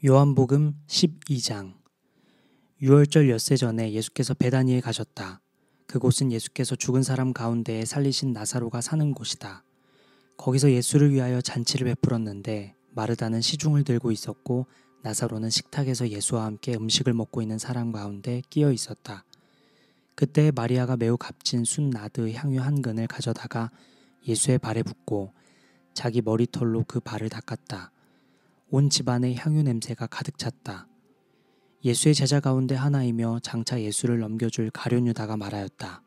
요한복음 12장. 유월절 엿새 전에 예수께서 베다니에 가셨다. 그곳은 예수께서 죽은 사람 가운데에 살리신 나사로가 사는 곳이다. 거기서 예수를 위하여 잔치를 베풀었는데 마르다는 시중을 들고 있었고 나사로는 식탁에서 예수와 함께 음식을 먹고 있는 사람 가운데 끼어 있었다. 그때 마리아가 매우 값진 순 나드 향유 한 근을 가져다가 예수의 발에 붓고 자기 머리털로 그 발을 닦았다. 온 집안에 향유 냄새가 가득 찼다. 예수의 제자 가운데 하나이며 장차 예수를 넘겨줄 가룟 유다가 말하였다.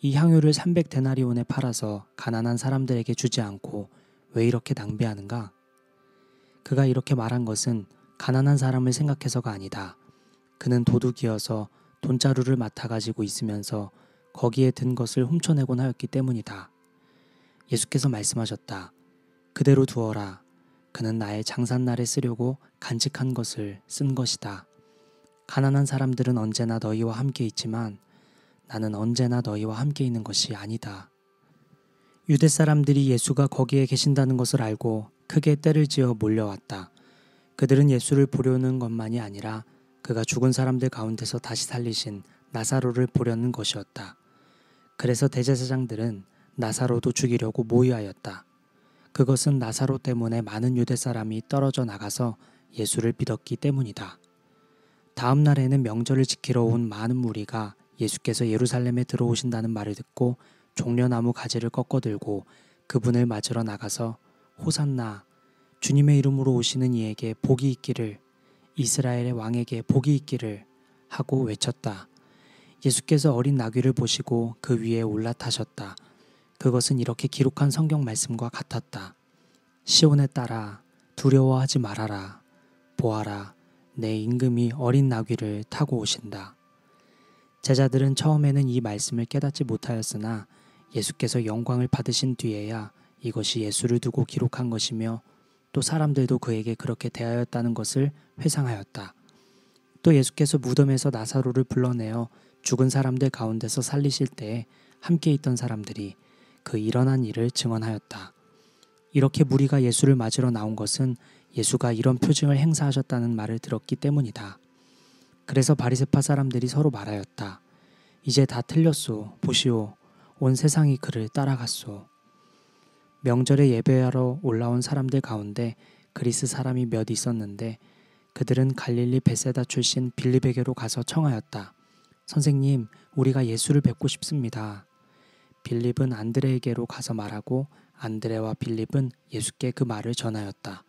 이 향유를 300데나리온에 팔아서 가난한 사람들에게 주지 않고 왜 이렇게 낭비하는가? 그가 이렇게 말한 것은 가난한 사람을 생각해서가 아니다. 그는 도둑이어서 돈자루를 맡아가지고 있으면서 거기에 든 것을 훔쳐내곤 하였기 때문이다. 예수께서 말씀하셨다. 그대로 두어라. 그는 나의 장삿날에 쓰려고 간직한 것을 쓴 것이다. 가난한 사람들은 언제나 너희와 함께 있지만 나는 언제나 너희와 함께 있는 것이 아니다. 유대 사람들이 예수가 거기에 계신다는 것을 알고 크게 떼를 지어 몰려왔다. 그들은 예수를 보려는 것만이 아니라 그가 죽은 사람들 가운데서 다시 살리신 나사로를 보려는 것이었다. 그래서 대제사장들은 나사로도 죽이려고 모의하였다. 그것은 나사로 때문에 많은 유대 사람이 떨어져 나가서 예수를 믿었기 때문이다. 다음 날에는 명절을 지키러 온 많은 무리가 예수께서 예루살렘에 들어오신다는 말을 듣고 종려나무 가지를 꺾어들고 그분을 맞으러 나가서 호산나 주님의 이름으로 오시는 이에게 복이 있기를 이스라엘의 왕에게 복이 있기를 하고 외쳤다. 예수께서 어린 나귀를 보시고 그 위에 올라타셨다. 그것은 이렇게 기록한 성경 말씀과 같았다. 시온에 따라 두려워하지 말아라. 보아라. 내 임금이 어린 나귀를 타고 오신다. 제자들은 처음에는 이 말씀을 깨닫지 못하였으나 예수께서 영광을 받으신 뒤에야 이것이 예수를 두고 기록한 것이며 또 사람들도 그에게 그렇게 대하였다는 것을 회상하였다. 또 예수께서 무덤에서 나사로를 불러내어 죽은 사람들 가운데서 살리실 때에 함께 있던 사람들이 그 일어난 일을 증언하였다. 이렇게 무리가 예수를 맞으러 나온 것은 예수가 이런 표징을 행사하셨다는 말을 들었기 때문이다. 그래서 바리새파 사람들이 서로 말하였다. 이제 다 틀렸소. 보시오. 온 세상이 그를 따라갔소. 명절에 예배하러 올라온 사람들 가운데 그리스 사람이 몇 있었는데 그들은 갈릴리 베세다 출신 빌립에게로 가서 청하였다. 선생님, 우리가 예수를 뵙고 싶습니다. 빌립은 안드레에게로 가서 말하고 안드레와 빌립은 예수께 그 말을 전하였다.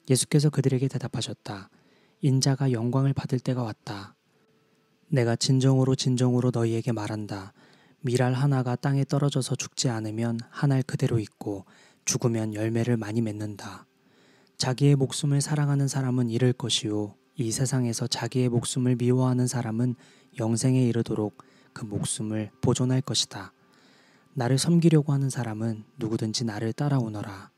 예수께서 그들에게 대답하셨다. 인자가 영광을 받을 때가 왔다. 내가 진정으로 너희에게 말한다. 밀알 하나가 땅에 떨어져서 죽지 않으면 한 알 그대로 있고 죽으면 열매를 많이 맺는다. 자기의 목숨을 사랑하는 사람은 잃을 것이요 이 세상에서 자기의 목숨을 미워하는 사람은 영생에 이르도록 그 목숨을 보존할 것이다. 나를 섬기려고 하는 사람은 누구든지 나를 따라오너라.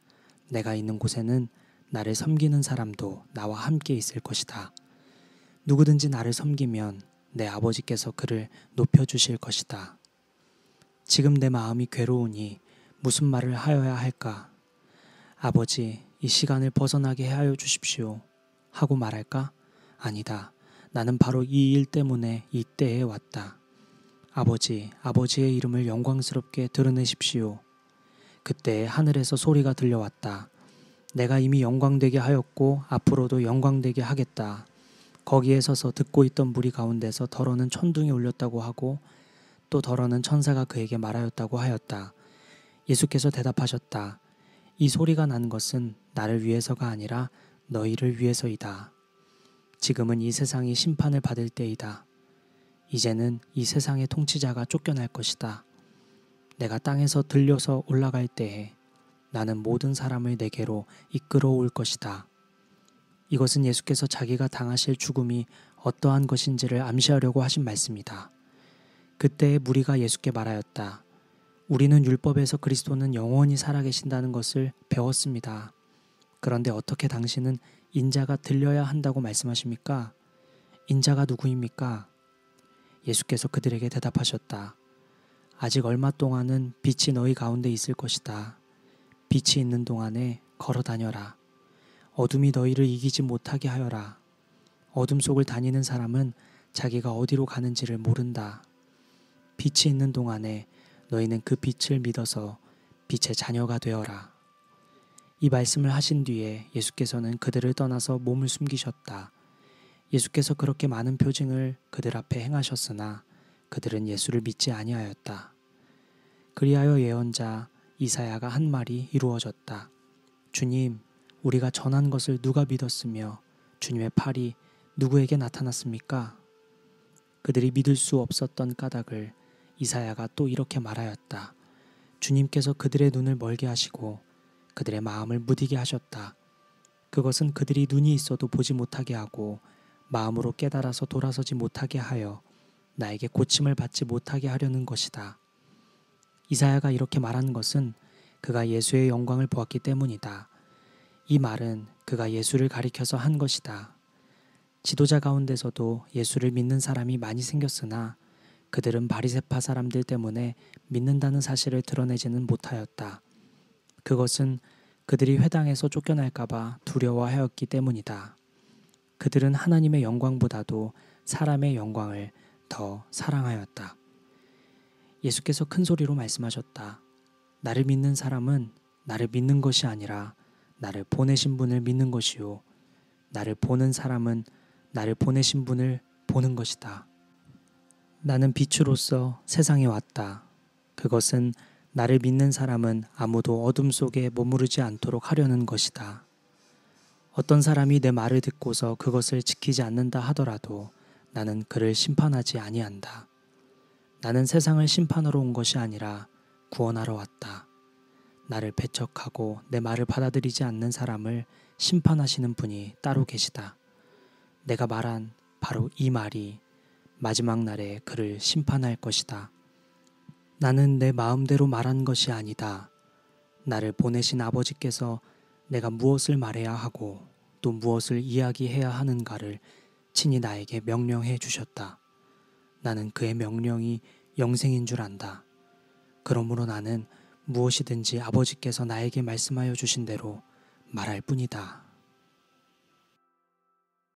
내가 있는 곳에는 나를 섬기는 사람도 나와 함께 있을 것이다. 누구든지 나를 섬기면 내 아버지께서 그를 높여주실 것이다. 지금 내 마음이 괴로우니 무슨 말을 하여야 할까? 아버지, 이 시간을 벗어나게 하여 주십시오. 하고 말할까? 아니다. 나는 바로 이 일 때문에 이 때에 왔다. 아버지, 아버지의 이름을 영광스럽게 드러내십시오. 그때 하늘에서 소리가 들려왔다. 내가 이미 영광되게 하였고 앞으로도 영광되게 하겠다. 거기에 서서 듣고 있던 무리 가운데서 더러는 천둥이 울렸다고 하고 또 더러는 천사가 그에게 말하였다고 하였다. 예수께서 대답하셨다. 이 소리가 난 것은 나를 위해서가 아니라 너희를 위해서이다. 지금은 이 세상이 심판을 받을 때이다. 이제는 이 세상의 통치자가 쫓겨날 것이다. 내가 땅에서 들려서 올라갈 때에 나는 모든 사람을 내게로 이끌어 올 것이다. 이것은 예수께서 자기가 당하실 죽음이 어떠한 것인지를 암시하려고 하신 말씀이다. 그때의 무리가 예수께 말하였다. 우리는 율법에서 그리스도는 영원히 살아계신다는 것을 배웠습니다. 그런데 어떻게 당신은 인자가 들려야 한다고 말씀하십니까? 인자가 누구입니까? 예수께서 그들에게 대답하셨다. 아직 얼마 동안은 빛이 너희 가운데 있을 것이다. 빛이 있는 동안에 걸어 다녀라. 어둠이 너희를 이기지 못하게 하여라. 어둠 속을 다니는 사람은 자기가 어디로 가는지를 모른다. 빛이 있는 동안에 너희는 그 빛을 믿어서 빛의 자녀가 되어라. 이 말씀을 하신 뒤에 예수께서는 그들을 떠나서 몸을 숨기셨다. 예수께서 그렇게 많은 표징을 그들 앞에 행하셨으나 그들은 예수를 믿지 아니하였다. 그리하여 예언자 이사야가 한 말이 이루어졌다. 주님, 우리가 전한 것을 누가 믿었으며 주님의 팔이 누구에게 나타났습니까? 그들이 믿을 수 없었던 까닭을 이사야가 또 이렇게 말하였다. 주님께서 그들의 눈을 멀게 하시고 그들의 마음을 무디게 하셨다. 그것은 그들이 눈이 있어도 보지 못하게 하고 마음으로 깨달아서 돌아서지 못하게 하여 나에게 고침을 받지 못하게 하려는 것이다. 이사야가 이렇게 말한 것은 그가 예수의 영광을 보았기 때문이다. 이 말은 그가 예수를 가리켜서 한 것이다. 지도자 가운데서도 예수를 믿는 사람이 많이 생겼으나 그들은 바리새파 사람들 때문에 믿는다는 사실을 드러내지는 못하였다. 그것은 그들이 회당에서 쫓겨날까 봐 두려워하였기 때문이다. 그들은 하나님의 영광보다도 사람의 영광을 더 사랑하였다. 예수께서 큰 소리로 말씀하셨다. 나를 믿는 사람은 나를 믿는 것이 아니라 나를 보내신 분을 믿는 것이요. 나를 보는 사람은 나를 보내신 분을 보는 것이다. 나는 빛으로서 세상에 왔다. 그것은 나를 믿는 사람은 아무도 어둠 속에 머무르지 않도록 하려는 것이다. 어떤 사람이 내 말을 듣고서 그것을 지키지 않는다 하더라도 나는 그를 심판하지 아니한다. 나는 세상을 심판하러 온 것이 아니라 구원하러 왔다. 나를 배척하고 내 말을 받아들이지 않는 사람을 심판하시는 분이 따로 계시다. 내가 말한 바로 이 말이 마지막 날에 그를 심판할 것이다. 나는 내 마음대로 말한 것이 아니다. 나를 보내신 아버지께서 내가 무엇을 말해야 하고 또 무엇을 이야기해야 하는가를 친히 나에게 명령해 주셨다. 나는 그의 명령이 영생인 줄 안다. 그러므로 나는 무엇이든지 아버지께서 나에게 말씀하여 주신 대로 말할 뿐이다.